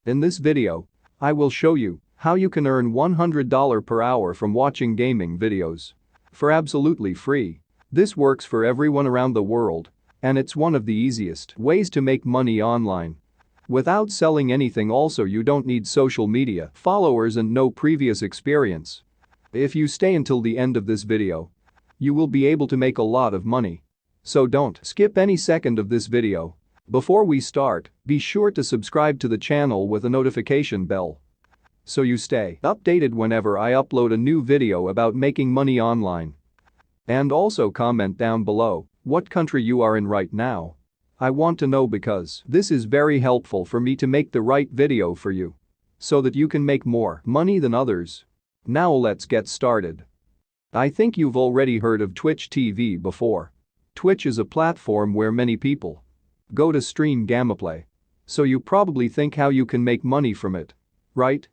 In this video, I will show you how you can earn $100 per hour from watching gaming videos. For absolutely free. This works for everyone around the world, and it's one of the easiest ways to make money online. Without selling anything. Also, you don't need social media followers and no previous experience. If you stay until the end of this video, you will be able to make a lot of money. So don't skip any second of this video. Before we start, be sure to subscribe to the channel with a notification bell, so you stay updated whenever I upload a new video about making money online. And also comment down below what country you are in right now. I want to know because this is very helpful for me to make the right video for you, so that you can make more money than others. Now let's get started. I think you've already heard of Twitch TV before. Twitch is a platform where many people go to stream gameplay. So you probably think how you can make money from it, right?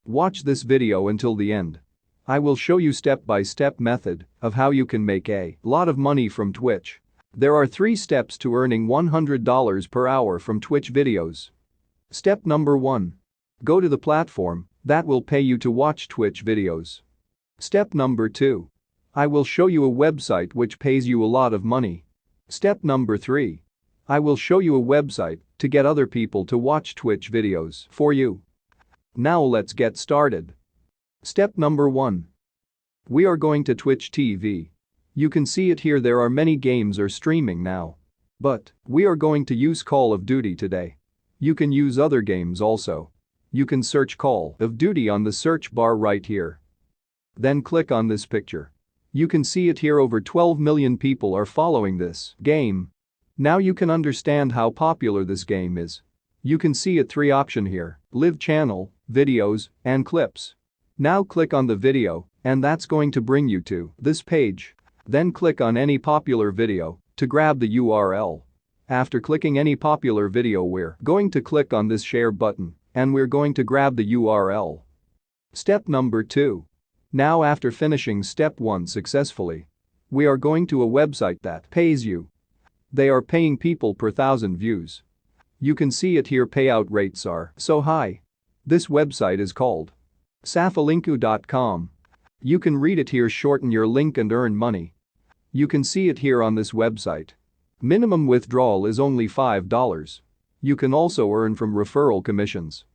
Watch this video until the end. I will show you step-by-step method of how you can make a lot of money from Twitch. There are 3 steps to earning $100 per hour from Twitch videos. Step number 1. Go to the platform that will pay you to watch Twitch videos. Step number 2. I will show you a website which pays you a lot of money. Step number 3. I will show you a website to get other people to watch Twitch videos for you. Now let's get started. Step number 1. We are going to Twitch TV. You can see it here. There are many games are streaming now. But we are going to use Call of Duty today. You can use other games also. You can search Call of Duty on the search bar right here. Then click on this picture. You can see it here. Over 12 million people are following this game. Now you can understand how popular this game is. You can see it 3 options here: live channel, videos, and clips. Now click on the video, and that's going to bring you to this page. Then click on any popular video to grab the URL. After clicking any popular video, we're going to click on this share button, and we're going to grab the URL. Step number 2. Now after finishing step 1 successfully, we are going to a website that pays you. They are paying people per 1,000 views. You can see it here. Payout rates are so high. This website is called Safalinku.com. You can read it here. Shorten your link and earn money. You can see it here on this website. Minimum withdrawal is only $5. You can also earn from referral commissions.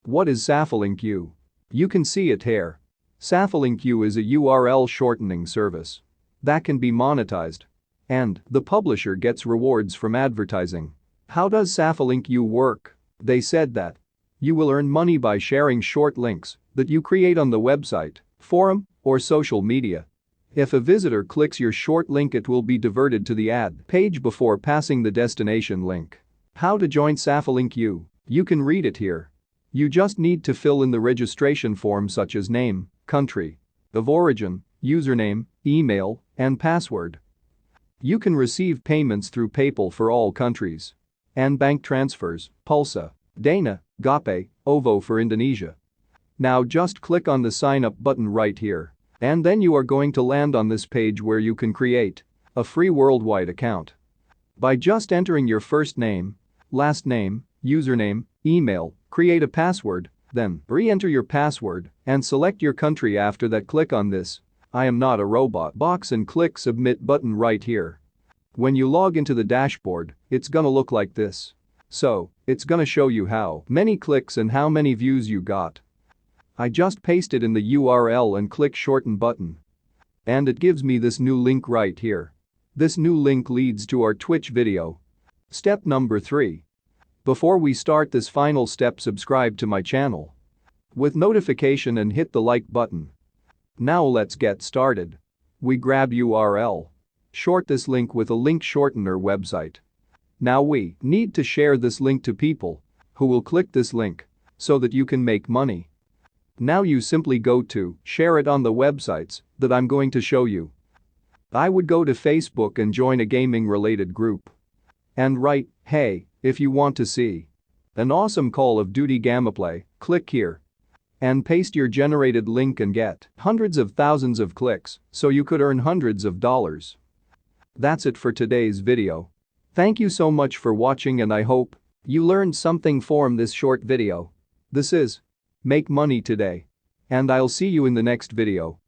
What is Safalinku? You can see it here. Safalinku is a URL shortening service that can be monetized, and the publisher gets rewards from advertising. How does Safalinku work? They said that you will earn money by sharing short links that you create on the website, forum, or social media. If a visitor clicks your short link, it will be diverted to the ad page before passing the destination link. How to join Safalinku? You can read it here. You just need to fill in the registration form such as name, country of origin, username, email, and password. You can receive payments through PayPal for all countries and bank transfers, Pulsa, Dana, GoPay, OVO for Indonesia. Now just click on the sign up button right here, and then you are going to land on this page where you can create a free worldwide account by just entering your first name, last name, username, email, create a password, then re-enter your password and select your country. After that, click on this "I am not a robot" box and click submit button right here. When you log into the dashboard, it's gonna look like this. So, it's gonna show you how many clicks and how many views you got. I just pasted in the URL and click shorten button. And it gives me this new link right here. This new link leads to our Twitch video. Step number 3. Before we start this final step, subscribe to my channel with notification and hit the like button. Now let's get started. We grab URL. Short this link with a link shortener website. Now we need to share this link to people who will click this link so that you can make money. Now you simply go to share it on the websites that I'm going to show you. I would go to Facebook and join a gaming related group and write, "Hey, if you want to see an awesome Call of Duty gameplay, click here," and paste your generated link and get hundreds of thousands of clicks so you could earn hundreds of dollars. That's it for today's video. Thank you so much for watching, and I hope you learned something from this short video. This is Make Money Today. And I'll see you in the next video.